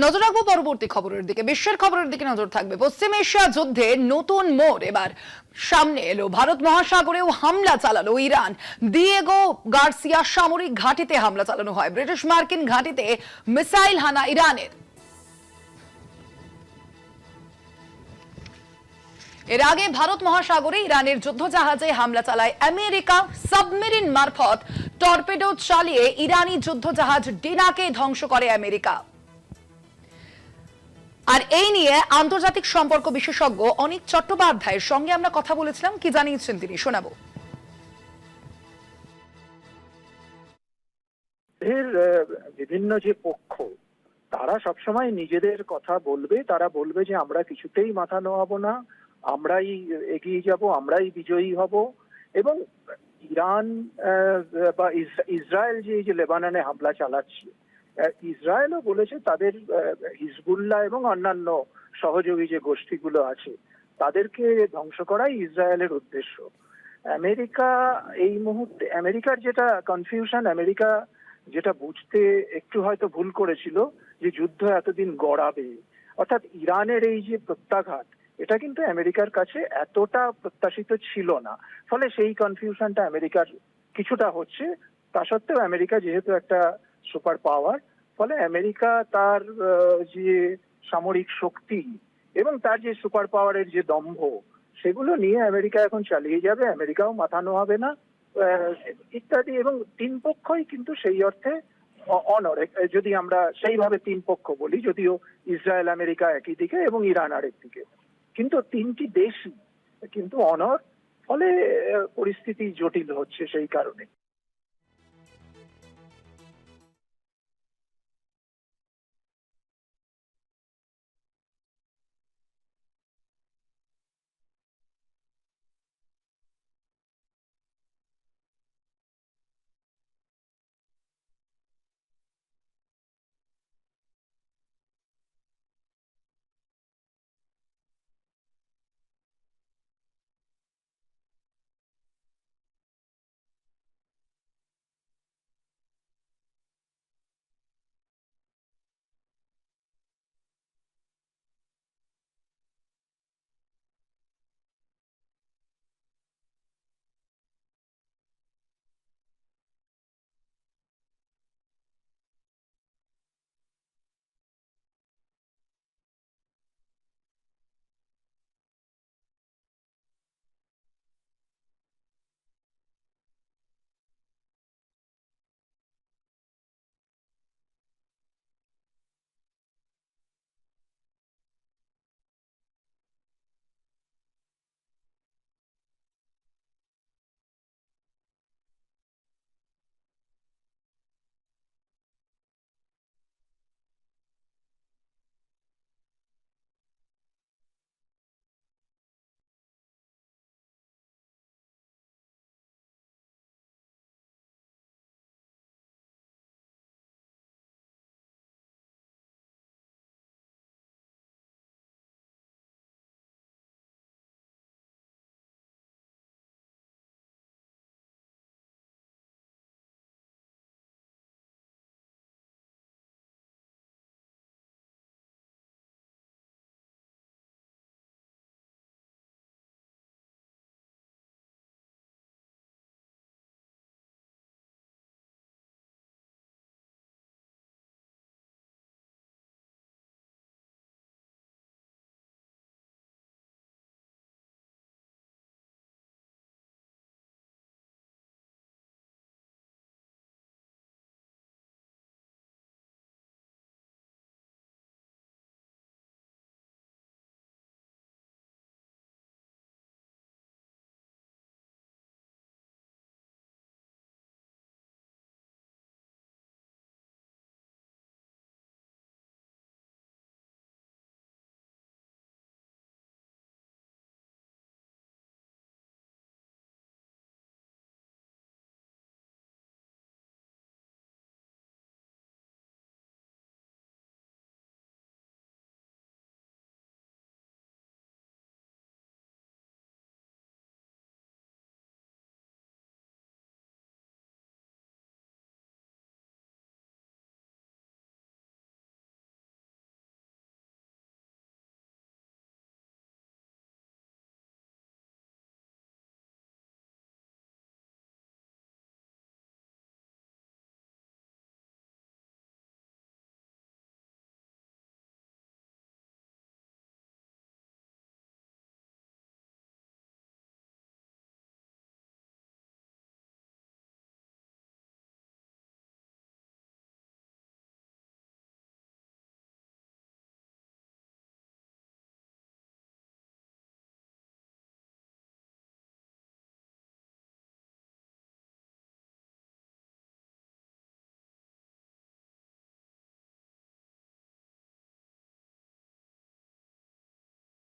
নজর রাখবো পরবর্তী খবরের দিকে। বিশ্বের খবরের দিকে নজর থাকবে। পশ্চিম এশিয়া যুদ্ধে নতুন মোড় এবার সামনে এলো। ভারত মহাসাগরেও হামলা চালালো ইরান। দিয়েগো গার্সিয়া সামরিক ঘাঁটিতে হামলা চালানো হয়। ব্রিটিশ মার্কিন ঘাঁটিতে মিসাইল হানা ইরানের। এর আগে ভারত মহাসাগরে ইরানের যুদ্ধজাহাজে হামলা চালায় আমেরিকা। সাবমেরিন মারফত টর্পেডো চালিয়ে ইরানি যুদ্ধজাহাজ ডিনাকে ধ্বংস করে আমেরিকা। আর এই নিয়ে আন্তর্জাতিক সম্পর্ক বিশেষজ্ঞ অনিক চট্টোপাধ্যায়ের সঙ্গে আমরা কথা বলেছিলাম। কি জানিয়েছেন তিনি, শোনাবো। এর বিভিন্ন যে পক্ষ তারা সবসময় নিজেদের কথা বলবে, তারা বলবে যে আমরা কিছুতেই মাথা নোয়াবো না, আমরাই এগিয়ে যাব, আমরাই বিজয়ী হব। এবং ইরান বা ইসরায়েল যে এই যে লেবাননে হামলা চালাচ্ছে, ইসরায়েলও বলেছে তাদের হিজবুল্লাহ এবং অন্যান্য সহযোগী যে গোষ্ঠীগুলো আছে তাদেরকে ধ্বংস করাই ইসরায়েলের উদ্দেশ্য। আমেরিকা এই মুহূর্তে, আমেরিকার যেটা কনফিউশন, আমেরিকা যেটা বুঝতে একটু হয়তো ভুল করেছিল যে যুদ্ধ এতদিন গড়াবে, অর্থাৎ ইরানের এই যে প্রত্যাঘাত, এটা কিন্তু আমেরিকার কাছে এতটা প্রত্যাশিত ছিল না। ফলে সেই কনফিউশনটা আমেরিকার কিছুটা হচ্ছে। তা সত্ত্বেও আমেরিকা যেহেতু একটা সুপার পাওয়ার, ফলে আমেরিকা তার যে সামরিক শক্তি এবং তার যে সুপার পাওয়ারের যে দম্ভ, সেগুলো নিয়ে আমেরিকা এখন চালিয়ে যাবে, আমেরিকাও মাথা নোয়াবে না ইত্যাদি। এবং তিন পক্ষই কিন্তু সেই অর্থে অনর, যদি আমরা সেইভাবে তিন পক্ষ বলি, যদিও ইসরায়েল আমেরিকা একই দিকে এবং ইরান আরেক দিকে, কিন্তু তিনটি দেশই কিন্তু অনর। ফলে পরিস্থিতি জটিল হচ্ছে সেই কারণে।